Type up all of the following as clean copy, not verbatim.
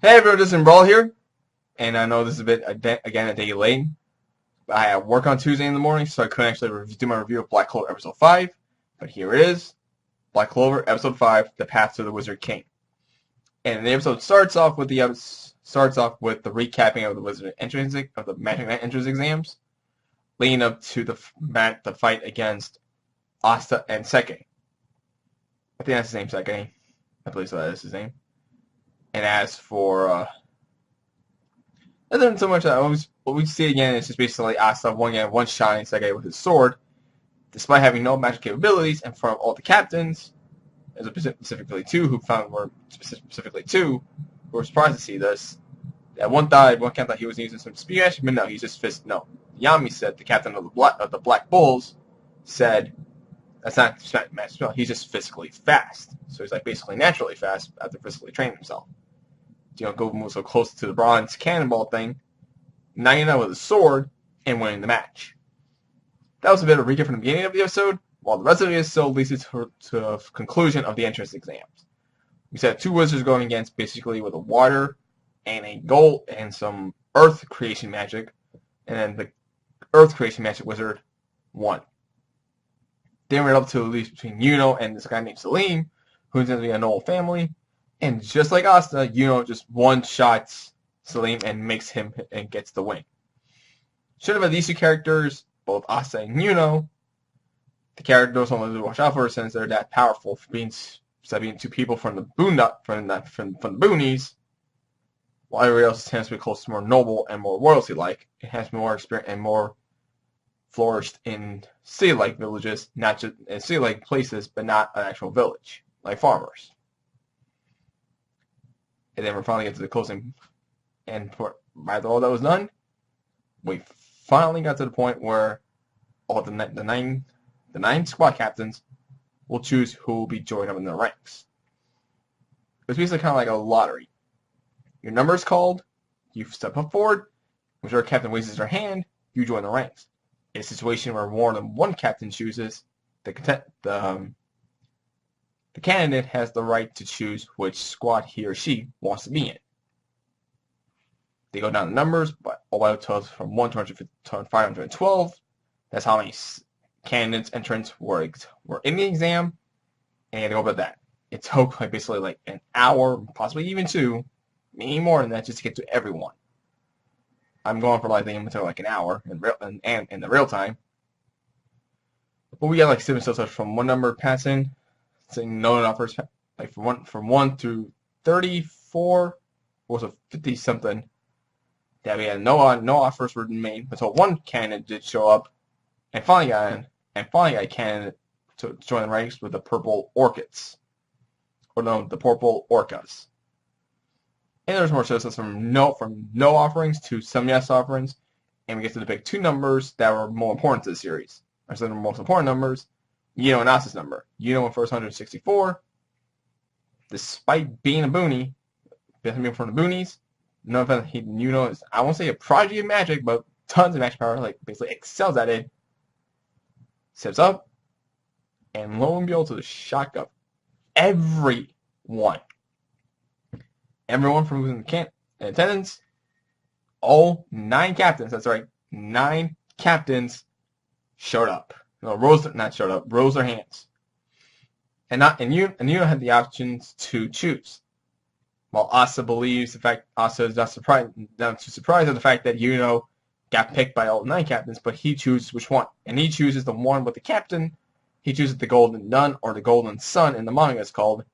Hey everyone, this is Brawl here, and I know this is again a day late. I have work on Tuesday in the morning, so I couldn't actually do my review of Black Clover Episode 5, but here it is, Black Clover Episode 5, The Path to the Wizard King. And the episode starts off with the recapping of the Magic Knight entrance exams, leading up to the fight against Asta and Seke. I think that's his name, Seke. I believe so, that is his name. And as for nothing so much, what we see again is just basically Asta one-shotting Sege with his sword, despite having no magic capabilities, in front of all the captains, specifically two who were surprised to see this. That one captain thought he was using some speed action, but no, he's just Yami said, the captain of the Black Bulls, said that's not magic spell. He's just physically fast. So he's like basically naturally fast after physically training himself. Go move so close to the bronze cannonball thing, knocking it out with a sword, and winning the match. That was a bit of a recap from the beginning of the episode, while the rest of the episode leads to a conclusion of the entrance exams. We said two wizards going against basically with a water and a gold and some earth creation magic, and then the earth creation magic wizard won. Then we're up to at least between Yuno and this guy named Salim, who's going to be a noble family. And just like Asta, Yuno just one-shots Salim and makes him and gets the win. Should have had these two characters, both Asta and Yuno. The characters only to watch out for since they're that powerful for being two people from the boonies, while everybody else tends to be close to more noble and more royalty-like. It has more experience and more flourished in city-like villages, not just in city-like places, but not an actual village, like farmers. And then we're finally get to the closing, and by all that was done, we finally got to the point where all the nine squad captains will choose who will be joined up in their ranks. It's basically kind of like a lottery. Your number is called, you step up forward, whichever captain raises their hand, you join the ranks. In a situation where more than one captain chooses, the candidate has the right to choose which squad he or she wants to be in. They go down the numbers, but all the way to from 1 to 512. That's how many candidates entrants were in the exam, and they go about that. It took basically like an hour, possibly even two, maybe more than that, just to get to everyone. I'm going for until like an hour in the real time. But we got like 7 still touch from one number passing, saying no offers, like from 1 through 34, or so 50 something. That we had no offers were made until one candidate did show up, and finally got a candidate to join the ranks with the purple orchids, or no, the purple orcas. And there's more citizens from no offerings to some yes offerings, and we get to the big two numbers that were more important to the series. Or some of the most important numbers, Yuno and Asta's number. Yuno went first 164. Despite being a boonie, being from the boonies, no offense, Yuno is, I won't say a prodigy of magic, but tons of magic power, like basically excels at it. Steps up, and lo and behold, to the shock of everyone. Everyone from within the attendance, all 9 captains, that's right, 9 captains showed up. No, rose their hands. And Yuno had the options to choose. While Asta believes Asta is not too surprised at the fact that Yuno got picked by all 9 captains, but he chooses which one. And he chooses the one with the captain. He chooses the Golden Nun, or the Golden Sun in the manga it's called,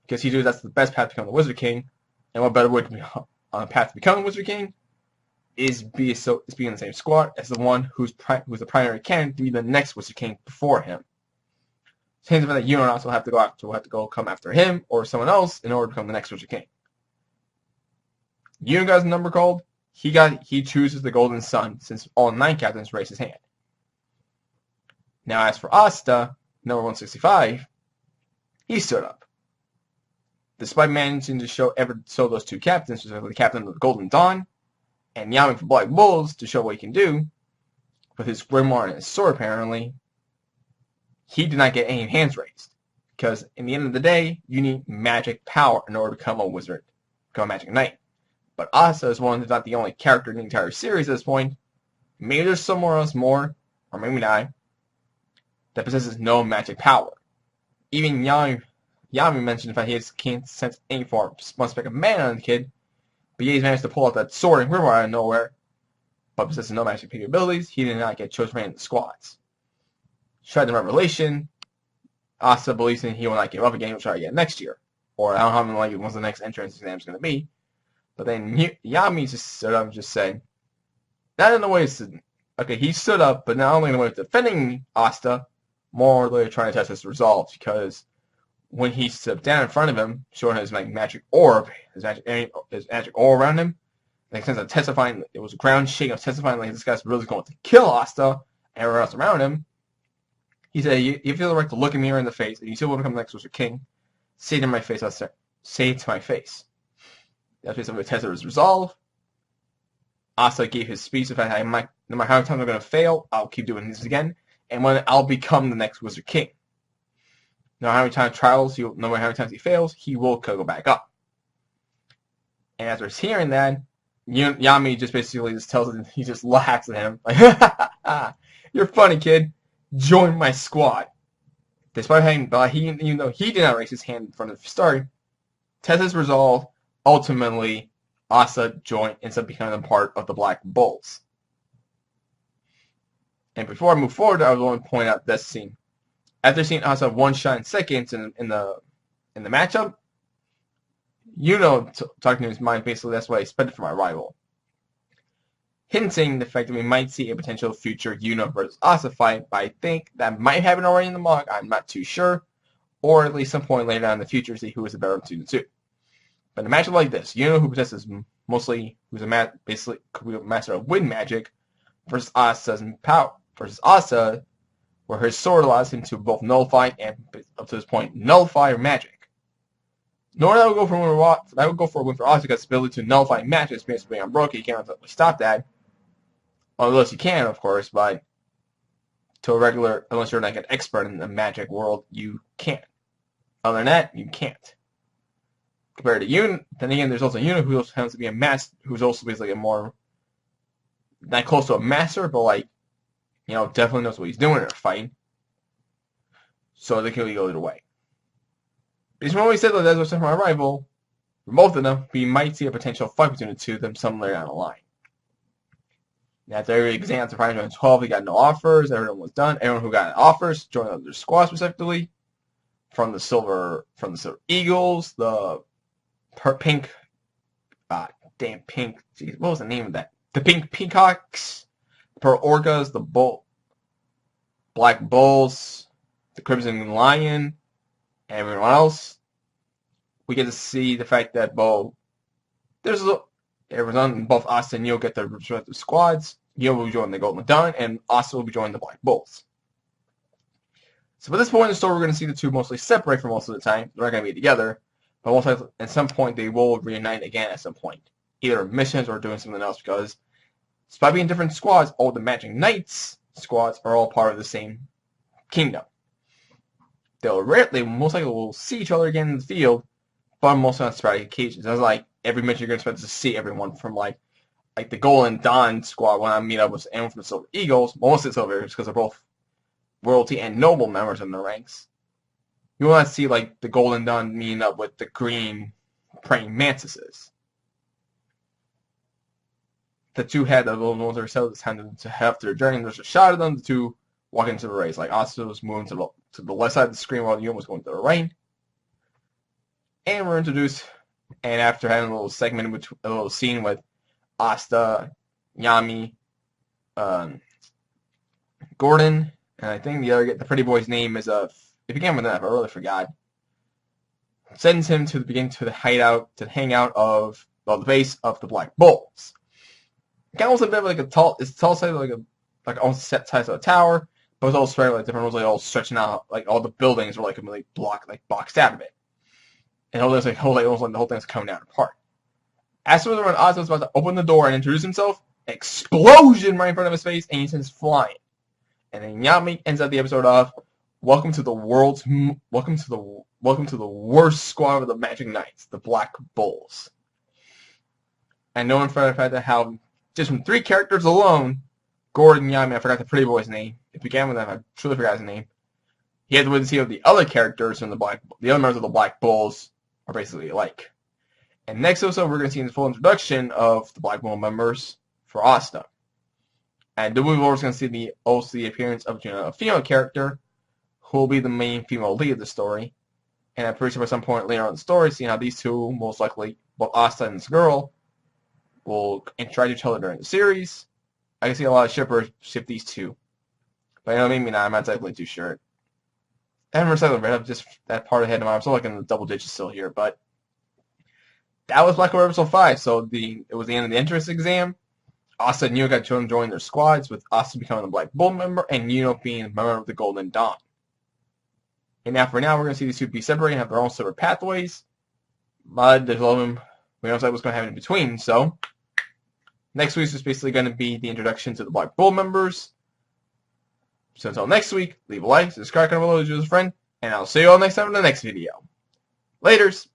because he knows that's the best path to become the Wizard King. And what better way to be on a path to become the Wizard King is be in the same squad as the one who's the primary candidate to be the next Wizard King before him. So hence that Yuno also have to go come after him or someone else in order to become the next Wizard King. Yuno got his number called. He chooses the Golden Sun since all 9 captains raised his hand. Now as for Asta, number 165, he stood up. Despite managing to show those 2 captains, specifically the captain of the Golden Dawn and Yami from Black Bulls, to show what he can do, with his grimoire and his sword apparently, he did not get any hands raised. Because in the end of the day, you need magic power in order to become a wizard. become a Magic Knight. But Asa is one, if not the only character in the entire series at this point. Maybe there's somewhere else more, or maybe not, that possesses no magic power. Even Yami mentioned the fact he can't sense any form one speck of mana on the kid, but he's managed to pull out that sword and quiver out of nowhere. But possessing no magic capabilities, he did not get chosen for any of the squads. Tried the revelation. Asa believes he will not give up again. He'll try again next year, or I don't know how long the next entrance exam is going to be. But then Yami just stood up and just said, not in the way okay, he stood up, but not only in the way of defending Asta, more like trying to test his resolve, because when he stepped down in front of him, showing his magic orb, his magic orb around him, like sense of testifying, it was a ground shaking of testifying like this guy's really going to kill Asta and everyone else around him. He said, you feel the right to look me in the face, and you still want to become the next Wizard King. Say it to my face, say it to my face. That's basically a test of his resolve. Asa gave his speech the fact that no matter how many times I'm going to fail, I'll keep doing this again, and when I'll become the next Wizard King. No matter how many times trials, no matter how many times he fails, he will go back up. And after hearing that, Yami just basically just tells him, he just laughs at him, like, you're funny, kid. Join my squad. Despite having, even though he did not raise his hand in front of the start, Tessa's resolve, ultimately, Asa ends up becoming a part of the Black Bulls. And before I move forward, I want to point out this scene. After seeing Asa one shot in seconds in the matchup, talking to his mind, basically that's what I expected from my rival. Hinting the fact that we might see a potential future Yuno versus Asa fight, but I think that might happen already in the manga, I'm not too sure, or at least some point later on in the future, see who is the better between the two. But in a matchup like this, Yuno, who possesses who's a master of wind magic, versus Asa's power, versus Asa, where his sword allows him to both nullify and, up to this point, nullify magic. Nor that would go for a win for Asa, because his ability to nullify magic is basically unbroken. You can't really stop that. Unless you can, of course, but unless you're like an expert in the magic world, you can't. Other than that, you can't. Compared to Yun, then again, there's also Yuna who also happens to be a master, who's also basically a more, not close to a master, but like, definitely knows what he's doing in a fight. So they can go either way. Because when we said that, as I said from my rival, for both of them, we might see a potential fight between the two of them somewhere down the line. Now, after every exam after 512, he got no offers. Everyone was done. Everyone who got offers joined other squads respectively. From the Silver Eagles, the pink, geez, what was the name of that? The Pink Peacocks, the Pearl Orcas, the Black Bulls, the Crimson Lion, and everyone else. We get to see the fact that both Asa and Yo get their respective squads. Yo will join the Golden Dawn, and Asa will be joining the Black Bulls. So at this point in the story, we're going to see the two mostly separate for most of the time. They're not going to be together, but most likely, at some point they will reunite again at some point, either missions or doing something else. Because despite being different squads, all the Magic Knights squads are all part of the same kingdom. They most likely will see each other again in the field, but mostly on sporadic occasions. That's like every mission you're going to expect to see everyone from like the Golden Dawn squad when I meet up with anyone from the Silver Eagles, mostly the Silver Eagles because they're both royalty and noble members in their ranks. You will not see like the Golden Dawn meeting up with the green praying mantises. The two had the little military settlers time to have their journey, and there's a shot of them, the two walking into the race. Like Asa was moving to the left side of the screen while Yuma was going to the right. And we're introduced, and after having a little segment, a little scene with Asta, Yami, Gordon, and I think the pretty boy's name is it began with an F, I really forgot. Sends him to the hideout, to the hangout of the base of the Black Bulls. It kind of looks a bit like it's a tall side, like almost set size of a tower, but it's all spread like different rooms, like all stretching out, like all the buildings are like completely boxed out of it. And almost like the whole thing's coming down apart. As soon as Asa was about to open the door and introduce himself, an explosion right in front of his face, and he sends flying. And then Yami ends up the episode off, welcome to the worst squad of the Magic Knights, the Black Bulls. And knowing for the fact that how just from 3 characters alone, Gordon Yami, I forgot the pretty boy's name. It began with that, I truly forgot his name. He had to wait to see what the other characters from the other members of the Black Bulls are basically like. And next episode, we're going to see the full introduction of the Black Bull members for Asta. And then we're also going to see the appearance of a female character who will be the main female lead of the story. And I'm pretty sure at some point later on in the story, seeing how these two, most likely, both Asta and this girl, will interact with each other during the series. I can see a lot of shippers ship these two. But you know, maybe not. I'm not exactly too sure. I haven't read up just that part ahead of mine. I'm still like in the double digits still here. But that was Black Clover episode 5. So it was the end of the entrance exam. Asta and Yuno got to join their squads, with Asta becoming a Black Bull member and Yuno being a member of the Golden Dawn. And now, for now, we're going to see these two be separated and have their own separate pathways. But the development, we don't know what's going to happen in between. So, next week is basically going to be the introduction to the Black Bull members. So until next week, leave a like, subscribe, comment below, choose a friend, and I'll see you all next time in the next video. Laters!